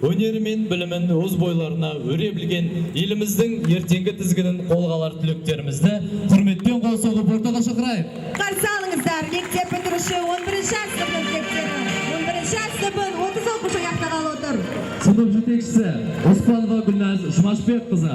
Өнері мен білімін өз бойларына өре білген еліміздің ертеңгі тізгінін қолға алар түлектерімізді құрметпен қол соғып ортаға шақырайық. Қарсы алыңыздар, мектеп бітіруші 11-ші сынып мектептері. 11-ші сыныбын 30 оқушы аяқтағалы отыр. Сынып жетекшісі Оспанова Гүлназ Жұмашбекқызы,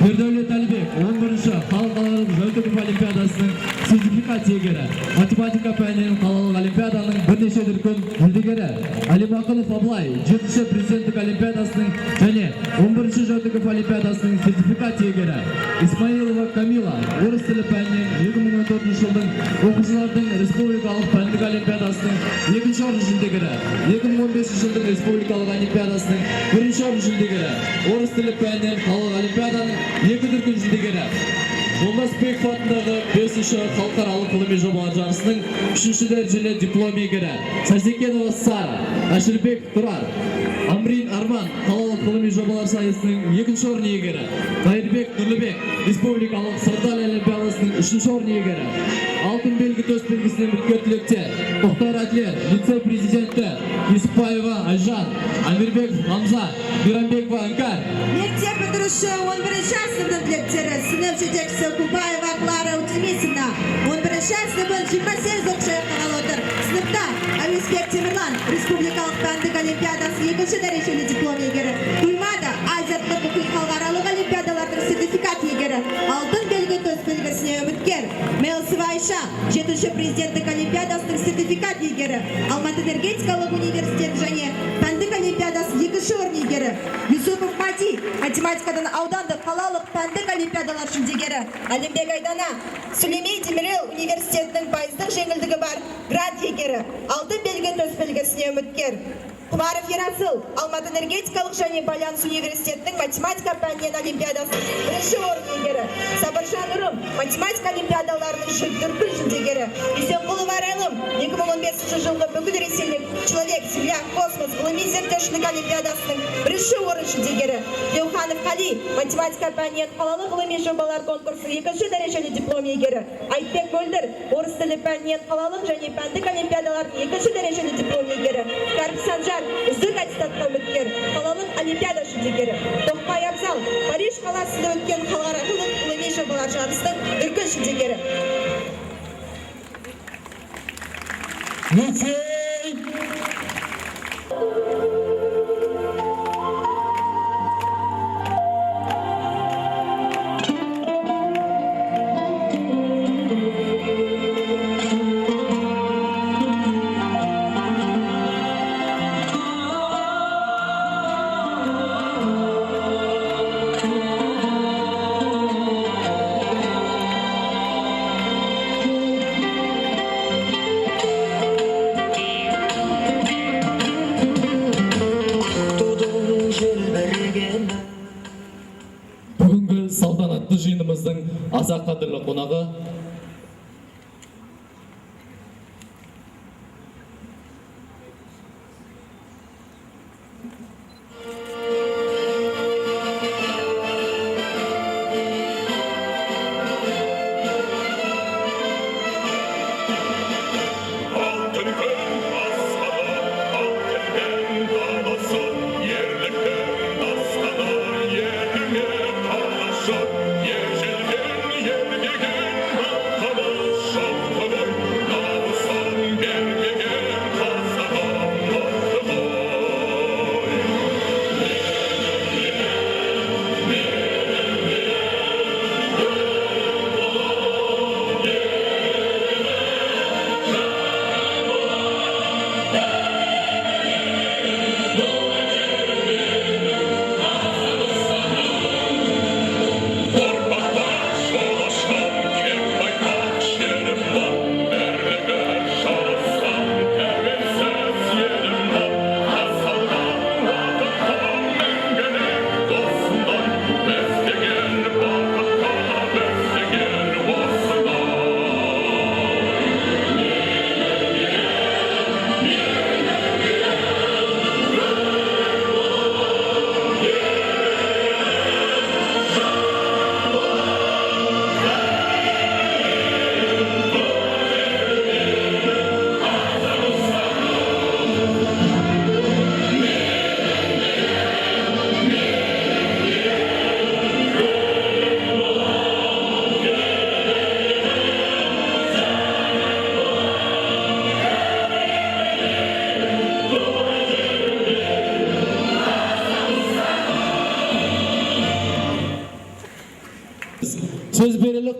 Ердәулет Әлібек 11-ші халықаралық жөнтігіп олимпиадасының сертификат иегері, математика пәнінен қалалық олимпиаданың бірнеше дүркін жүлдегері, Алимақылов Аблай 7-ші президенттік олимпиадасының және 11-ші жөнтігіп олимпиадасының сертификат иегері, Исмаилова Камила орыс тілі пәнінен 2014 жылдың оқушылардың республикалық пәндік олимпиадасының 2-ші орын жүлдегері, 2015 жылдың республикалық олимпиадасының 1-ші орын жүлдегері, орыс тілі пәнінен қалалық олимпиаданың 2 дүркін жүлдегері, Жолдасбеков атындағы 5-ші халықаралық ғылыми жобалар жарысының 3-ші дәрежелі диплом иегері, Сәрсекенова Сара, Әшірбек Тұрар, Амрин Арман қалалық ғылыми жобалар сайысының 2-ші орын иегері, Қайырбек Нұрлыбек республикалық сырдал олимпиадасының 3-ші орын иегері, алтын белгі төс белгісінен үміткер түлектер Тоқтар Әділер, вице-президенті Юсупбаева Айжан, Амирбеков Хамза, Бирамбекова Аңкар. Мектеп бітіруші 11-ші сынып түлектері, сынып жетекшісі Кубаева Клара Утемисовна. 11-ші сыныбын 28 оқушы аяқтағалы отыр. Сыныпта Әуесбек Темірлан республикалық пәндік олимпиадасы 2-ші дәрежелі диплом иегері, Туймада Азияттық оқу халықаралық олимпиадалардың сертификат иегері, алтын белгі төс белгісіне үміткер Мелсова Айша 7-ші президенттік олимпиадасының сертификат иегері, Алматы энергетикалық университеті және пәндік олимпиадасы 2-ші орын иегері, Юсупов Мати математикадан аудандық қалалық пәндік олимпиадалар жүлдегері, Әлімбек Айдана Сүлеймей Демирел университетінің пайыздық жеңілдігі бар грант иегері, алтын белгі төс белгісіне үміткер. Құмаров Ерасыл Алматы энергетикалық және байланыс университетінің математика пәнінен олимпиадасы 1-ші орын иегері, Сабыржан Нұрым математика олимпиадаларының дүркін жүлдегері, Үсенқұлов Арайлым 2015 жылғы бүкіл ресейлік Человек, Земля, Космос ғылыми зерттеушілік олимпиадасының 1-ші орын жүлдегері, Деуханов Қали математика пәнінен қалалық ғылыми жобалар конкурсы 2-ші дәрежелі диплом иегері, Айтбек Мөлдір орыс тілі пәнінен қалалық және пәндік олимпиадалардың 2-ші дәрежелі диплом иегері, Карп Санжар үздік аттестатқа үміткер, қалалық олимпиада жүлдегері, Тоқбай Абзал Париж қаласында өткен халықаралық ғылыми жобалар жарысының дүркін жүлдегері. Бүгінгі салтанатты жиынымыздың аса қадірлі қонағы Ежелден ергеген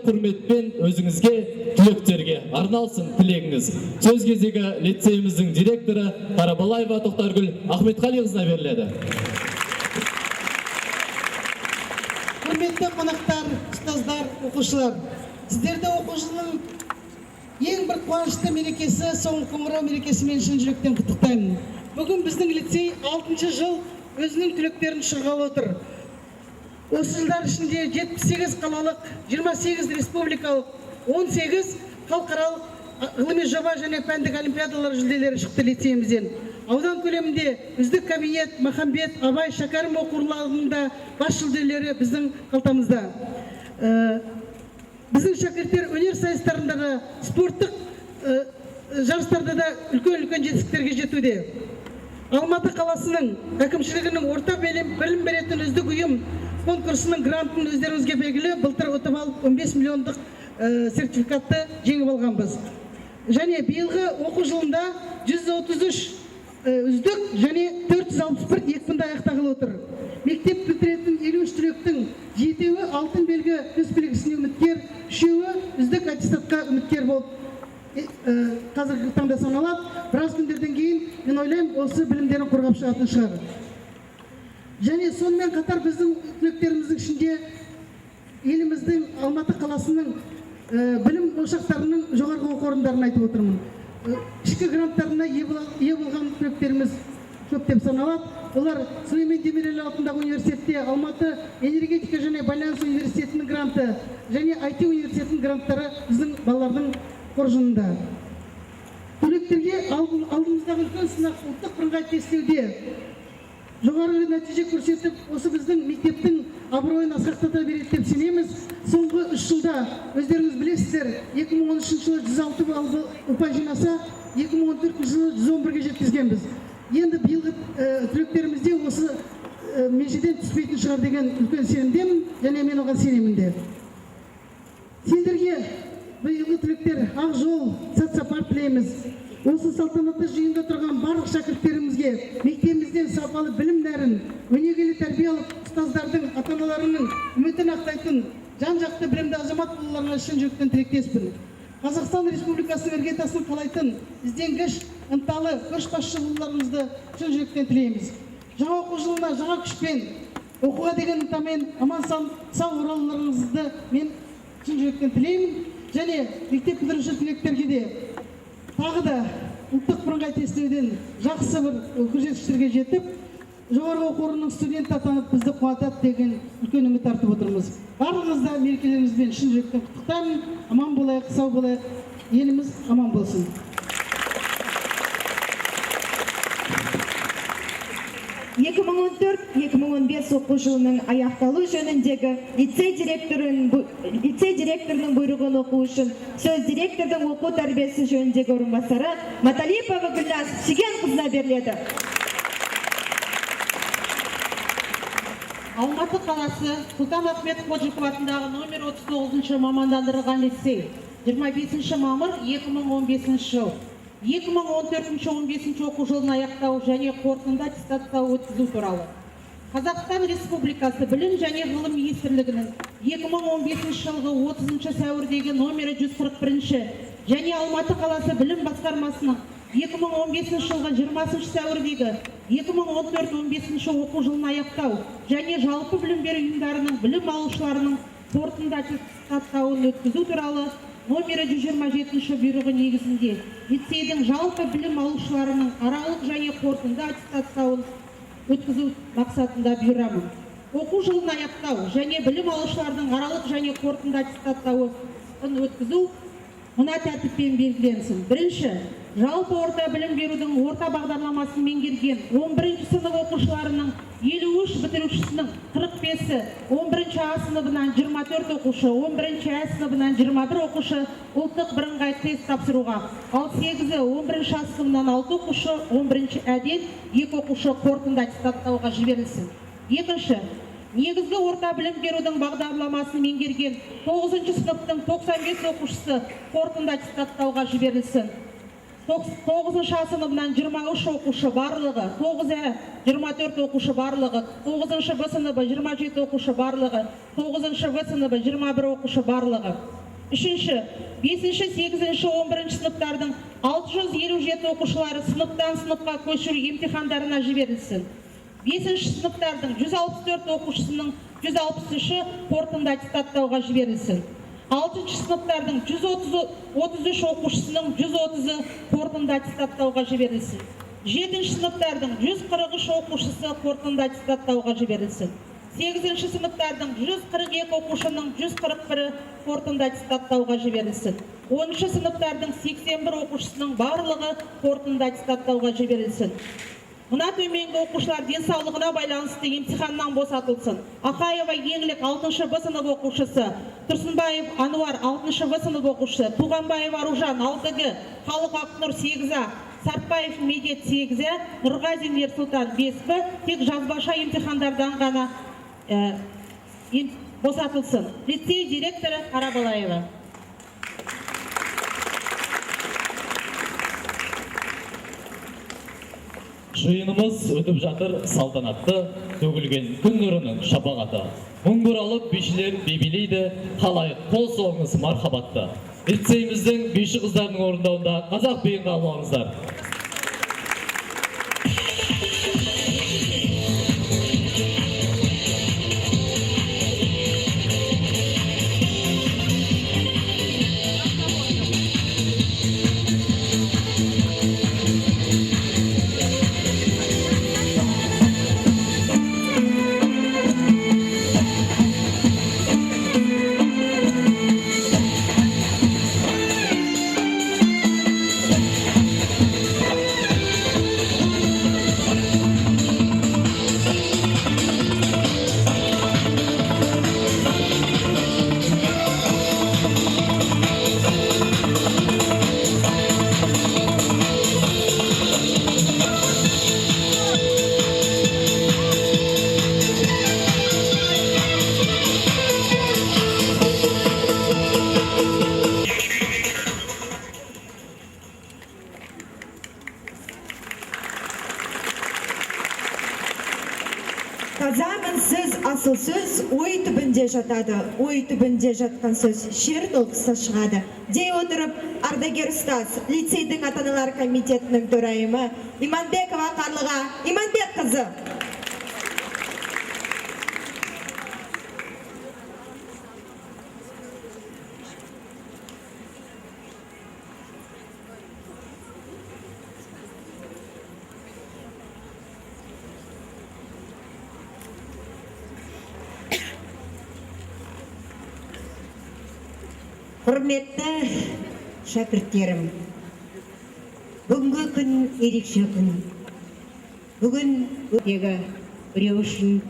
құрметпен өзіңізге түлектерге арналсын тілегіңіз. Сөз кезегі лицейіміздің директоры Қарабалаева Тоқтаргүл Ахметқалиқызына беріледі. Құрметті қонақтар, ұстаздар, оқушылар, сіздерді оқу жылының ең бір қуанышты мерекесі, соңғы қоңырау мерекесімен шын жүректен құттықтаймын. Бүгін біздің лицей 6-шы жыл өзінің түлектерін шығарғалы отыр. Осы жылдар ішінде 78 қалалық, 28 республикалық, 18 халықаралық ғылыми жоба және пәндік олимпиадалар жүлделері шықты лицейімізден. Аудан көлемінде үздік кабинет, Махамбет, Абай, Шәкәрім оқуларында бас жүлделері біздің қалтамызда. Біздің шәкірттер өнер сайыстарында да, спорттық жарыстарда да үлкен жетістіктерге жетуде. Алматы қаласының әкімшілігінің орта білім беретін үздік ұйым конкурсының грантын өздеріңізге белгілі, былтыр ұтып алып 15 миллиондық сертификатты жеңіп алғанбыз. Және биылғы оқу жылында 133 үздік және 461 екпінді аяқтағалы отыр. Мектеп бітіретін 53 түлектің 7-і алтын белгі төсбелгісіне үміткер, 3-і үздік аттестатқа үміткер болып қазіргі таңда саналады. Біраз күндерден кейін мен ойлаймын, осы білімдерін қорғап шығатын шығар. Және сонымен қатар біздің түлектеріміздің ішінде еліміздің Алматы қаласының білім ошақтарының жоғарғы оқу орындарын айтып отырмын. Ішкі гранттарына ие болған түлектеріміз көп деп саналады. Олар Сүлеймен Демирелі атындағы университетте, Алматы энергетика және байланыс университетінің гранты және IT университетінің гранттары біздің балалардың қоржынында. Түлектерге алдымыздағы үлкен сынақ ұлттық бірыңғай тестілеуде жоғары нәтиже көрсетіп, осы біздің мектептің абыройын асқақтата береді деп сенеміз. Соңғы 3 жылда өздеріңіз білесіздер, 2013 жылы 106 балл ұпай жинаса, 2014 жылы 111-ге жеткізгенбіз. Енді биылғы түлектерімізде осы межеден түспейтін шығар деген үлкен сенімдемін, және мен оған сенемін де. Сендерге биылғы түлектер ақ жол, сәт сапар тілейміз. Осы салтанатты жиында тұрған барлық шәкірттерімізге мектебімізден сапалы білім нәрін, өнегелі тәрбие алып, ұстаздардың, ата-аналарының үмітін ақтайтын жан-жақты білімді азамат болуларына шын жүректен тілектеспін. Қазақстан Республикасының іргетасын қалайтын ізденгіш, ынталы, көшбасшы болуларыңызды шын жүректен тілейміз. Жаңа оқу жылына жаңа күшпен, оқуға деген ынтамен аман сау оралуларыңызды мен шын жүректен тілеймін. Және мектеп бітіруші түлектерге де тағы да ұлттық бірыңғай тестілеуден жақсы бір көрсеткіштерге жетіп, жоғарғы оқу орнының студент атанып бізді қуатады деген үлкен үміт артып отырмыз. Барлығыңызды мерекелеріңізбен шын жүректен құттықтаймын. Аман болайық, сау болайық, еліміз аман болсын. (2014-2015 оқу жылының аяқталу жөніндегі лицей директорының бұйрығын оқу үшін сөз директордың оқу тәрбиесі жөніндегі орынбасары Маталипова Гүлназ Шегенқызына беріледі. Алматы қаласы Сұлтан Ахмет Қожықов атындағы номер 39 мамандандырылған лицей 25 мамыр 2015 жыл 2014-15 оқу жылын аяқтау және қорытынды аттестаттау өткізу туралы. Қазақстан Республикасы Білім және ғылым министрлігінің 2015 жылғы 30 сәуірдегі номері 141 және Алматы қаласы білім басқармасының 2015 жылғы 20 сәуірдегі 2014-15 оқу жылын аяқтау және жалпы білім беру ұйымдарының білім алушыларының қорытынды аттестаттауын өткізу туралы номері 127 бұйрығы негізінде лицейдің жалпы білім алушыларының аралық және қорытынды аттестаттауын өткізу мақсатында бұйырамын. Оқу жылын аяқтау және білім алушылардың аралық және қорытынды аттестаттауын өткізу мына тәртіппен белгіленсін. Бірінші, жалпы орта білім берудің орта бағдарламасын меңгерген 11 сынып оқушыларының 53 бітірушісінің 45-і 11 А сыныбынан 24 оқушы, 11 Ә сыныбынан 21 оқушы ұлттық бірыңғай тест тапсыруға, ал 8-і 11 А сыныбынан 6 оқушы, 11 Әден 2 оқушы қорытынды аттестаттауға жіберілсін. Екінші, негізгі орта білім берудің бағдарламасын меңгерген 9 сыныптың 95 оқушысы қорытынды аттестаттауға жіберілсін. 9-шы сыныбынан 23 оқушы барлығы, 9-24 оқушы барлығы, 9-шы Б сыныбы 27 оқушы барлығы, 9-шы В сыныбы 21 оқушы барлығы. Үшінші, 5-ші, 8-ші, 11-ші сыныптардың 657 оқушылары сыныптан сыныпқа көшіру емтихандарына жіберілсін. 5-ші сыныптардың 164 оқушысының 163-ші қорытынды аттестаттауға жіберілсін. 6-ші сыныптардың 133 оқушысының 130-ы қорытынды аттестаттауға жіберілсін. 7-ші сыныптардың 143 оқушысы қорытынды аттестаттауға жіберілсін. 8-ші сыныптардың 142 оқушының 141-і қорытынды аттестаттауға жіберілсін. 10-ші сыныптардың 81 оқушысының барлығы қорытынды аттестаттауға жіберілсін. Мына төменгі оқушылар денсаулығына байланысты емтиханнан босатылсын. Ақаева Еңлік 6-шы Б сынып оқушысы, Тұрсынбаев Ануар 6-шы В сынып оқушысы, Туғанбаев Аружан 6-гі, Халық Ақнұр 8-і, Сартбаев Медет 8-і, Нұрғазин Ерсұлтан 5-і, тек жазбаша емтихандардан ғана босатылсын. Лицей директоры Қарабалаева. Жиынымыз өтіп жатыр салтанатты, төгілген күн нұрының шапағаты. Мың бұралып бишілер бебелейді, қалайық қол соғыңыз мархабатты. Лицейіміздің биші қыздарының орындауында қазақ биін қалуыңыздар. Қазамын сөз асыл сөз, ой түбінде жатады, ой түбінде жатқан сөз шер толқыса шығады. Дей отырып, ардагер ұстаз, лицейдің ата-аналар комитетінің төрайымы Иманбекова Қарлыға Иманбек қызы. Құрметті шәкірттерім, бүгінгі күн ерекше күн. Бүгін өтегі біреу үшін,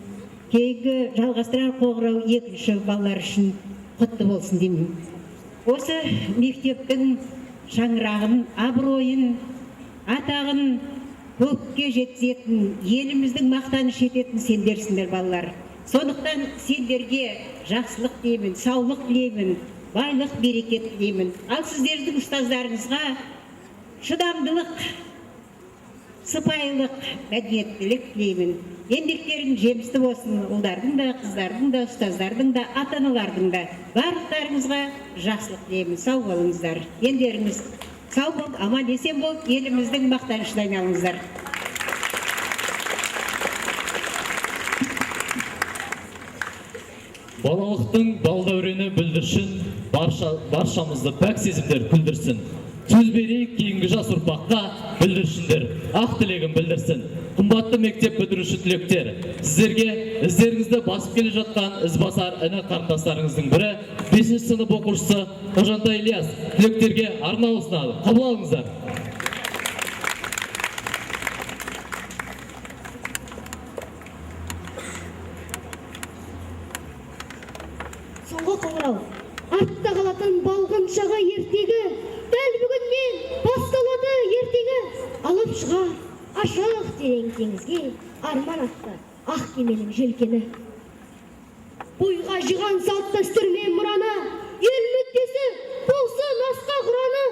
кейінгі жалғастырар қоңырау екінші балалар үшін құтты болсын деймін. Осы мектептің шаңырағын, абыройын, атағын көкке жеткізетін, еліміздің мақтаныш ететін сендерсіңдер балалар. Сондықтан сендерге жақсылық деймін, саулық тілеймін, байлық берекет тілеймін. Ал сіздердің ұстаздарыңызға шыдамдылық, сыпайылық, мәдениеттілік тілеймін. Еңбектерің жемісті болсын, ұлдардың да, қыздардың да, ұстаздардың да, ата-аналардың да. Барлықтарыңызға жақсылық тілеймін. Сау болыңыздар. Елдеріңіз сау болып, аман есен болып, еліміздің мақтанышына айналыңыздар. Балалықтың балдәурені бүлдіршін, баршамызды пәк сезімдер күлдірсін. Сөз берейік кейінгі жас ұрпаққа бүлдіршіндер, ақ тілегін білдірсін. Қымбатты мектеп бітіруші түлектер, сіздерге іздеріңізді басып келе жатқан ізбасар іні қарындастарыңыздың бірі 5-ші сынып оқушысы Қожантай Ильяс түлектерге арнау ұсынады. Қабыл алыңыздар. Соңғы қоңырау, артта қалатын балғын шаға ертегі, дәл бүгіннен басталады ертегі. Алып шыға ашық терең теңізге, арман атты ақ кеменің желкені. Бойға жиған салт дәстүр мен мұраны, ел мүддесі болсын асқақ ұраны,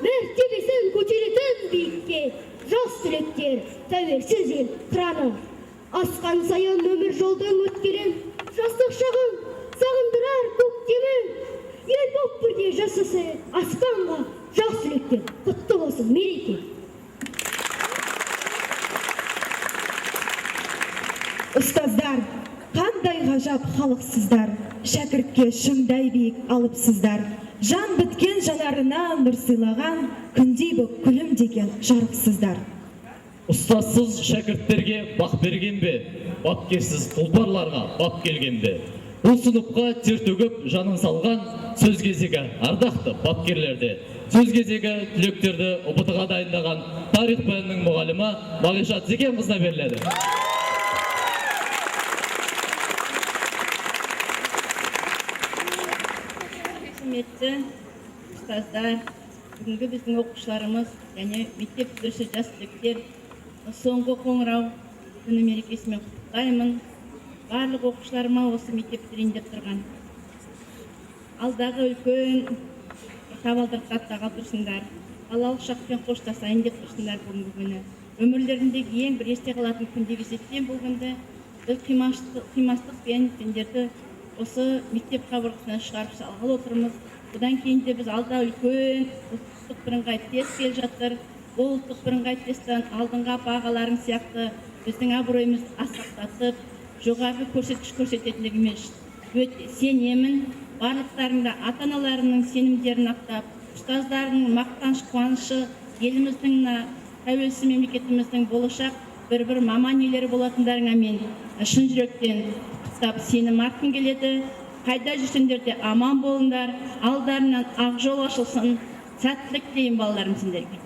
мәртебесін көтеретін биікке, жас түлектер, тәуелсіз ел тұраны. Асқан сайын өмір жолдан өткерен, жастық шағын, сағындырар көктемін. Ел боп бірге жасасы, аспанға, жас түлектер, құтты болсын мереке. Ұстаздар, қандай ғажап халықсыздар, шәкіртке шыңдай биік алыпсыздар. Жан біткен жанарына нұр сыйлаған, күндей боп күлімдеген жарықсыздар. Ұстазсыз шәкірттерге бақ берген бе, бапкерсіз тұлпарларға бап келген бе? Бұл сыныпқа тер төгіп жанын салған сөз кезегі ардақты бапкерлерде. Сөз кезегі түлектерді ұбытыға дайындаған тарих пәнінің мұғалімі Бағишат Зекенқызына беріледі. Құрметті ұстаздар, бүгінгі біздің оқушыларымыз және мектеп бітіруші жас түлектер, соңғы қоңырау күні мерекесімен құттықтаймын. Барлық оқушыларыма осы мектеп бітірейін деп тұрған. Алдағы үлкен табалдырыққа аттағалы тұрсыңдар. Балалық шақпен қоштасайын деп тұрсыңдар бүгінгі күні. Өмірлеріндегі ең бір есте қалатын күн деп есептеймін бұл күнді. Біз қимастықпен сендерді осы мектеп қабырғасынан шығарып салғалы отырмыз. Бұдан кейін де біз алда үлкен ұлттық бірыңғай тест келе жатыр. Бұл ұлттық бірыңғай тесттен алдыңғы бағаларың сияқты біздің абыройымызды асқақтатып, жоғарғы көрсеткіш көрсететіндігіме өте сенемін. Барлықтарында ата-аналарының сенімдерін ақтап, ұстаздарының мақтаныш қуанышы, еліміздің тәуелсіз мемлекетіміздің болашақ бір маман иелері болатындарыңа мен шын жүректен құттықтап сенім артқым келеді. Қайда жүрсеңдер де аман болыңдар, алдарынан ақ жол ашылсын. Сәттілік тілеймін балаларым сендерге.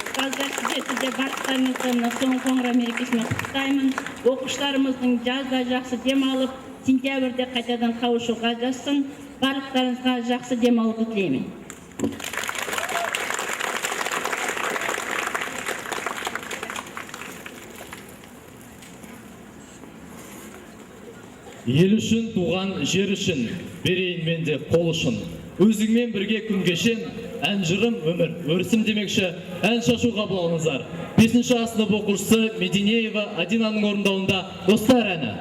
Ұстаздар, сіздер барлықтарыңызды соңғы қоңырау мерекесімен құттықтаймын. Оқушыларымыздың жазда жақсы демалып, сентябрьде қайтадан қауышуға жазсын. Барлықтарыңызға жақсы демалуды тілеймін. Ел үшін туған жер үшін берейін менде қол ұшын. Өзіңмен бірге күн кешен, ән жырым өмір өрісім демекші ән шашуға болыңыздар. 5-ші сынып оқушысы Мединеева Адинаның орындауында достар әні.